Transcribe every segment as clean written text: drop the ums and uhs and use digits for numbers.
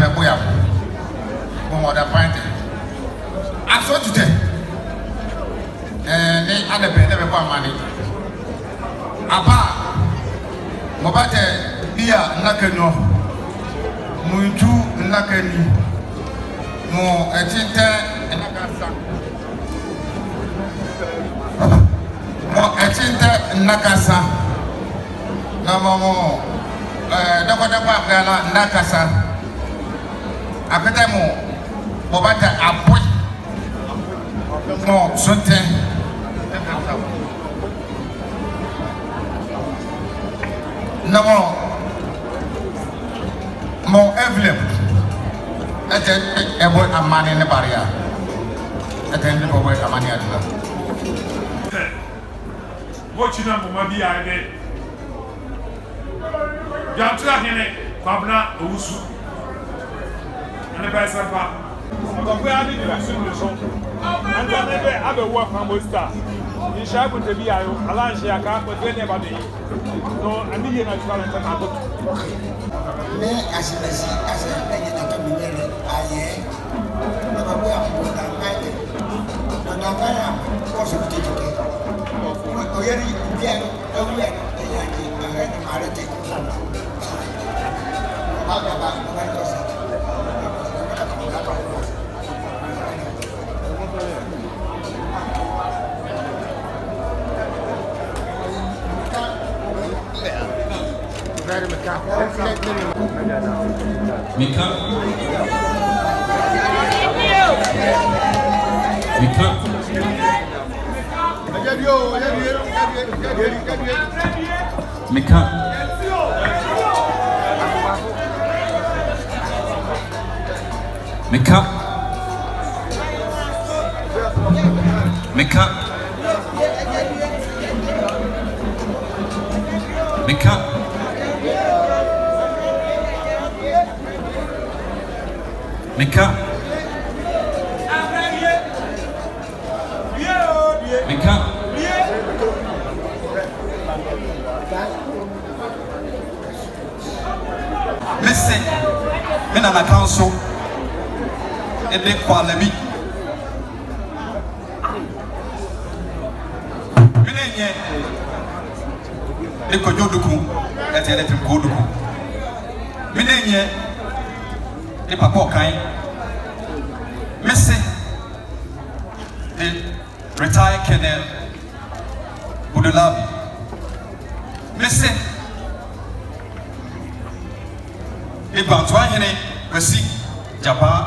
Abebuya. Mo da pint. Aso today. Ni adabe na be kwa mani. Aba mo bate bia nakano. Muju nakani. Mo etinte nakasa. Mo etinte nakasa. Na mo dakwa gana nakasa. Akete mo bate apoy. Mo sonte. Na mo envelope. Ate ebo amani ne baria. Ate ne bobo amani adula. Watching them for my BID. Jantra Hene, Pabna, Usu, and the best of that. I'm going to do the song. And then they have a work on most star. You shall put the BIO, Alan Shaka, but they never did. No, I need a talent and I put. As a penny that can be very high, never wear more than 90. And I am also dedicated. Listen, men on the council, and they call me. They could do at the electric code. Millennia, the papa kind. Missing the retired Colonel Budulabi. Missing the Bantuan Resi Japan.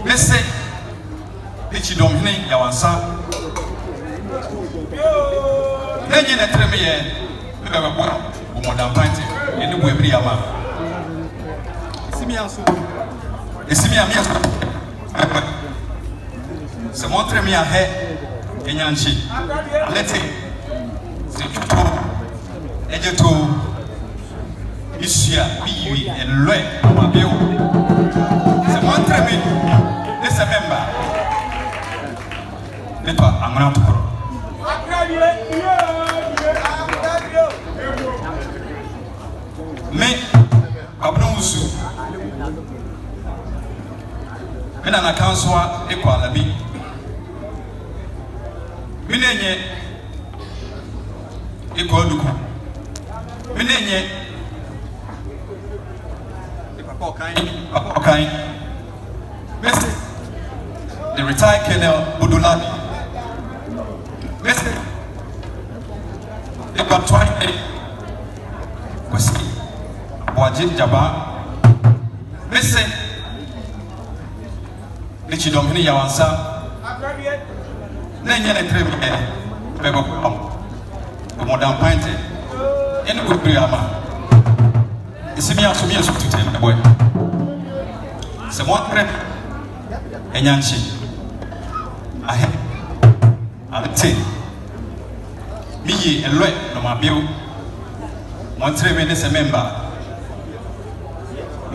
Missing the Chidomini Yawansa. Then you let me in more than 20 in the Webri Ama. See me also. See me, I'm here. Someone tell me a head in Yanchi. Let's say, Ejeto, Isia, Biwi, and Lue, my bill. Someone tell me, this a member. Nepa, I'm not to grow. Me, Abnusu. And an account swap equal a bit. Minenye equal Duku. Minenye Papa Mr. The retired Colonel Budulabi. Mr. The Bantuan was Wajin Jaba. Mr. The Chidomini Yawansa. Then you let me beg of the modern pint. And good Briama. It's me also me to tell the boy. Someone prep and Yanchi. I have say me and Lloyd no my bill. One 3 minutes a member.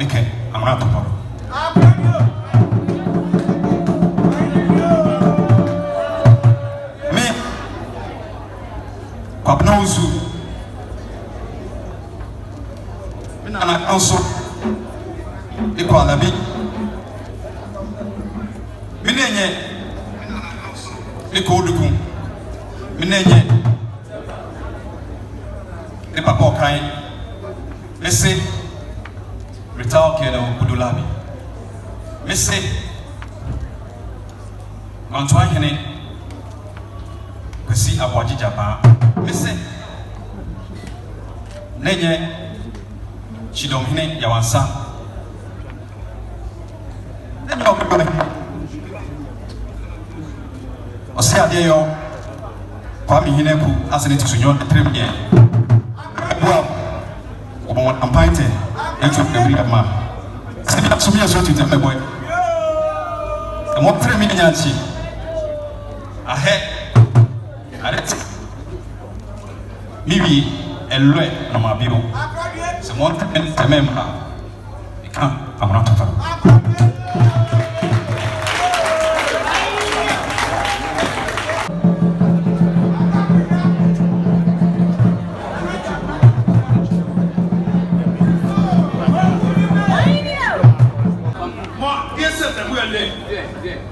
Okay, I'm out of power. Papnozu. Mina na council iko alabi minenye iko oduku minenye ni papa okai mese retail keno budulabi mese Antoine hene kwesi abwaji japa mese nenye chidom hene yawansa nenye okubale ose ade yo kwa mi hene ku asene tisunyo tremye bua obo ampaite entu ebri ama sibia sumia so tete meboy e mo tremye nyanchi ahe arete miwi elwe na mabibo se monte tememba ika amuna tata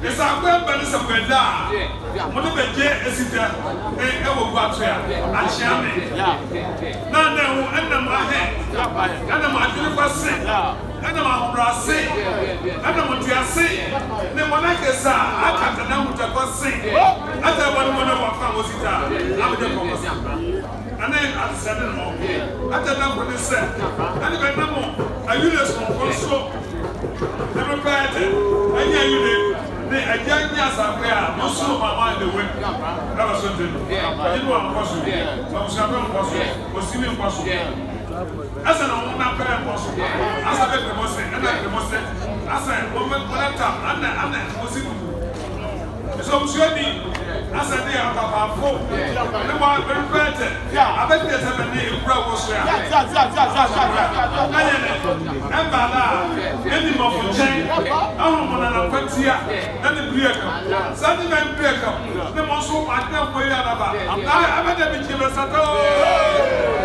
Esa kwa mbele sa kwenda. Mode beje esita e wo gwa to ya. Ahia me. Na na hu enna ma he. Enna ma adwene kwa se. Enna ma hobra se. Enna mo ti ase. Ne mo na kesa akata na hu ta kwa se. Ata bo mo na wa kwa osita. Abde ko ko. Ana asade no. Ata na ko ne se. Ani be na mo ayule so ko so. Never bad. Anya yule ne ajanya sakwa no so mama de we. Na ba so tenu. Idu an kwaso. Ba so abe kwaso. Osimi kwaso. Asa na mo na pere kwaso. Asa be pe mo se, na pe mo se. Asa mo me konata ana osimi. So mshoni asa de akapa fo. Ne mo very bad. Abe de tebe ne ikura wo so ya. Embala, any more for chain, I'm on a patia, and the breaker. Sunday man breaker, the most of my temple, I'm not a bit of a